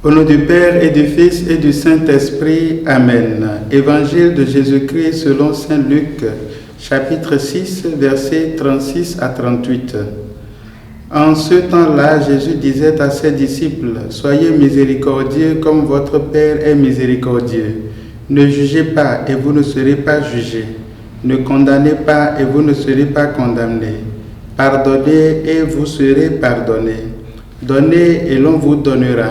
Au nom du Père et du Fils et du Saint-Esprit. Amen. Évangile de Jésus-Christ selon saint Luc, chapitre 6, versets 36 à 38. En ce temps-là, Jésus disait à ses disciples, « Soyez miséricordieux comme votre Père est miséricordieux. Ne jugez pas et vous ne serez pas jugés. Ne condamnez pas et vous ne serez pas condamnés. Pardonnez et vous serez pardonnés. Donnez et l'on vous donnera. »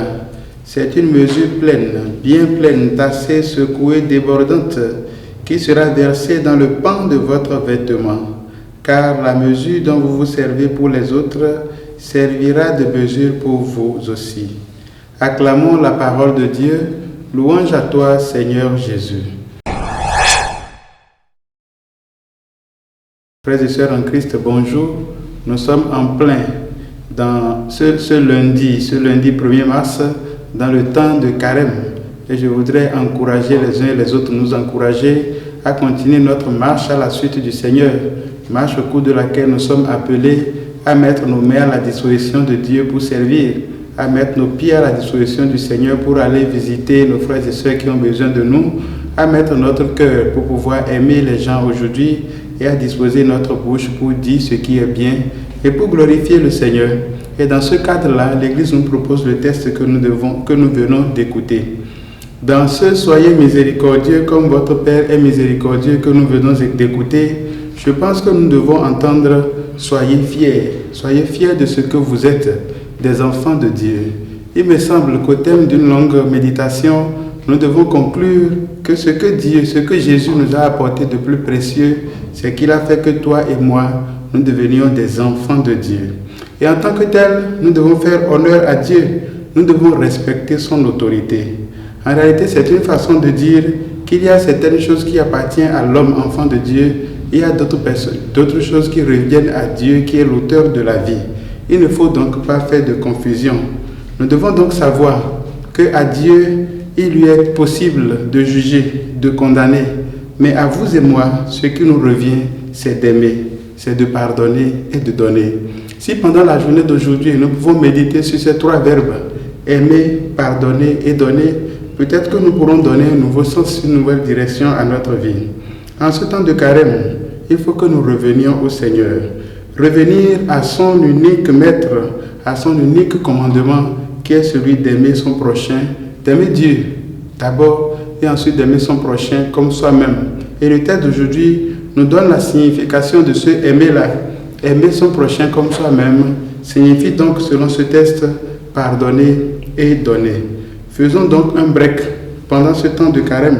C'est une mesure pleine, bien pleine, tassée, secouée, débordante, qui sera versée dans le pan de votre vêtement. Car la mesure dont vous vous servez pour les autres servira de mesure pour vous aussi. Acclamons la parole de Dieu. Louange à toi, Seigneur Jésus. Frères et sœurs en Christ, bonjour. Nous sommes en plein dans ce lundi 1er mars, dans le temps de carême. Et je voudrais encourager les uns et les autres, nous encourager à continuer notre marche à la suite du Seigneur. Marche au cours de laquelle nous sommes appelés à mettre nos mains à la disposition de Dieu pour servir, à mettre nos pieds à la disposition du Seigneur pour aller visiter nos frères et sœurs qui ont besoin de nous, à mettre notre cœur pour pouvoir aimer les gens aujourd'hui et à disposer notre bouche pour dire ce qui est bien et pour glorifier le Seigneur. Et dans ce cadre-là, l'Église nous propose le texte que nous venons d'écouter. Dans ce « Soyez miséricordieux comme votre Père est miséricordieux » que nous venons d'écouter, je pense que nous devons entendre « Soyez fiers de ce que vous êtes, des enfants de Dieu ». Il me semble qu'au terme d'une longue méditation, nous devons conclure que ce que Jésus nous a apporté de plus précieux, c'est qu'il a fait que toi et moi, nous devenions des enfants de Dieu. Et en tant que tel, nous devons faire honneur à Dieu. Nous devons respecter son autorité. En réalité, c'est une façon de dire qu'il y a certaines choses qui appartiennent à l'homme enfant de Dieu. Il y a d'autres choses qui reviennent à Dieu, qui est l'auteur de la vie. Il ne faut donc pas faire de confusion. Nous devons donc savoir qu'à Dieu, il lui est possible de juger, de condamner. Mais à vous et moi, ce qui nous revient, c'est d'aimer, c'est de pardonner et de donner. Si pendant la journée d'aujourd'hui, nous pouvons méditer sur ces trois verbes, aimer, pardonner et donner, peut-être que nous pourrons donner un nouveau sens, une nouvelle direction à notre vie. En ce temps de carême, il faut que nous revenions au Seigneur. Revenir à son unique maître, à son unique commandement, qui est celui d'aimer son prochain, d'aimer Dieu d'abord et ensuite d'aimer son prochain comme soi-même. Et le texte d'aujourd'hui nous donne la signification de ce aimer-là. Aimer son prochain comme soi-même signifie donc, selon ce texte, pardonner et donner. Faisons donc un break pendant ce temps de carême.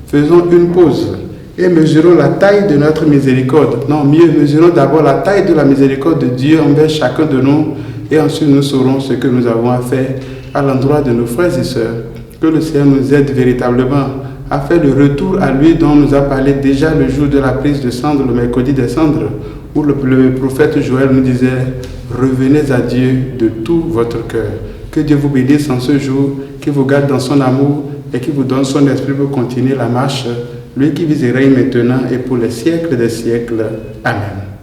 Faisons une pause et mesurons la taille de notre miséricorde. Non, mieux, mesurons d'abord la taille de la miséricorde de Dieu envers chacun de nous et ensuite nous saurons ce que nous avons à faire à l'endroit de nos frères et sœurs. Que le Seigneur nous aide véritablement à faire le retour à lui dont nous a parlé déjà le jour de la prise de cendre, le mercredi des cendres, où le prophète Joël nous disait « Revenez à Dieu de tout votre cœur ». Que Dieu vous bénisse en ce jour, qu'il vous garde dans son amour et qu'il vous donne son esprit pour continuer la marche, lui qui vit et règne maintenant et pour les siècles des siècles. Amen.